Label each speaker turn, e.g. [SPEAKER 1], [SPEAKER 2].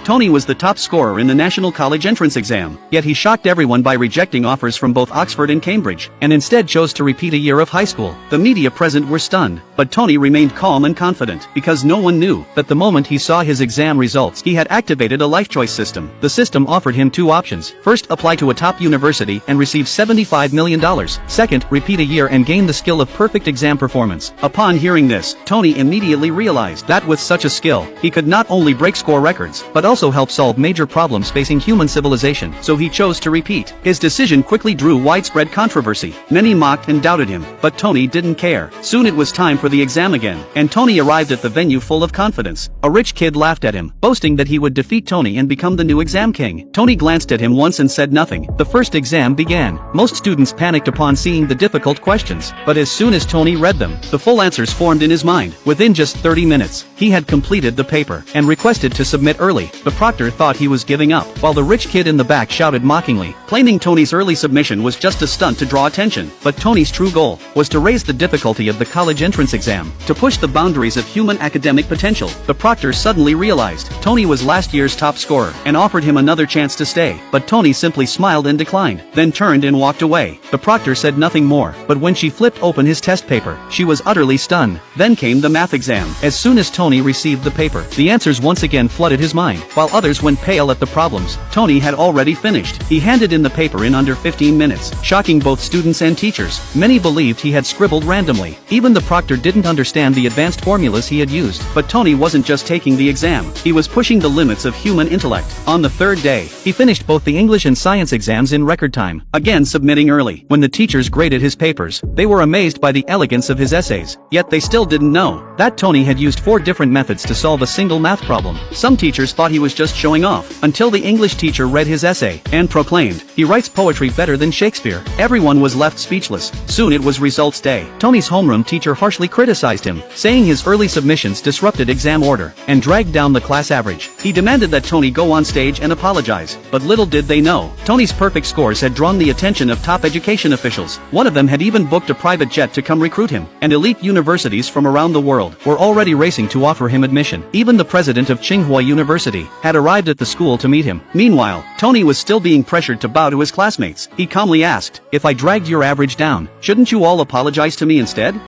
[SPEAKER 1] Tony was the top scorer in the National College Entrance Exam, yet he shocked everyone by rejecting offers from both Oxford and Cambridge, and instead chose to repeat a year of high school. The media present were stunned, but Tony remained calm and confident, because no one knew that the moment he saw his exam results, he had activated a life choice system. The system offered him two options: first, apply to a top university and receive $75 million. Second, repeat a year and gain the skill of perfect exam performance. Upon hearing this, Tony immediately realized that with such a skill, he could not only break score records, but also help solve major problems facing human civilization. So he chose to repeat. His decision quickly drew widespread controversy. Many mocked and doubted him, but Tony didn't care. Soon it was time for the exam again, and Tony arrived at the venue full of confidence. A rich kid laughed at him, boasting that he would defeat Tony and become the new exam king. Tony glanced at him once and said nothing. The first exam began. Most students panicked upon seeing the difficult questions, but as soon as Tony read them, the full answers formed in his mind. Within just 30 minutes, he had completed the paper and requested to submit early. The proctor thought he was giving up, while the rich kid in the back shouted mockingly, claiming Tony's early submission was just a stunt to draw attention. But Tony's true goal was to raise the difficulty of the college entrance exam, to push the boundaries of human academic potential. The proctor suddenly realized Tony was last year's top scorer and offered him another chance to stay, but Tony simply smiled and declined, then turned and walked away. The proctor said nothing more, but when she flipped open his test paper, she was utterly stunned. Then came the math exam. As soon as Tony received the paper, the answers once again flooded his mind. While others went pale at the problems, Tony had already finished. He handed in the paper in under 15 minutes, shocking both students and teachers. Many believed he had scribbled randomly. Even the proctor didn't understand the advanced formulas he had used. But Tony wasn't just taking the exam, he was pushing the limits of human intellect. On the third day, he finished both the English and science exams in record time, again submitting early. When the teachers graded his papers, they were amazed by the elegance of his essays, yet they still didn't know that Tony had used 4 different methods to solve a single math problem. Some teachers thought he was just showing off, until the English teacher read his essay and proclaimed, "He writes poetry better than Shakespeare." Everyone was left speechless. Soon it was results day. Tony's homeroom teacher harshly criticized him, saying his early submissions disrupted exam order and dragged down the class average. He demanded that Tony go on stage and apologize, but little did they know, Tony's perfect scores had drawn the attention of top education officials. One of them had even booked a private jet to come recruit him, and elite universities from around the world were already racing to offer him admission. Even the president of Tsinghua University had arrived at the school to meet him. Meanwhile, Tony was still being pressured to bow to his classmates. He calmly asked, "If I dragged your average down, shouldn't you all apologize to me instead?"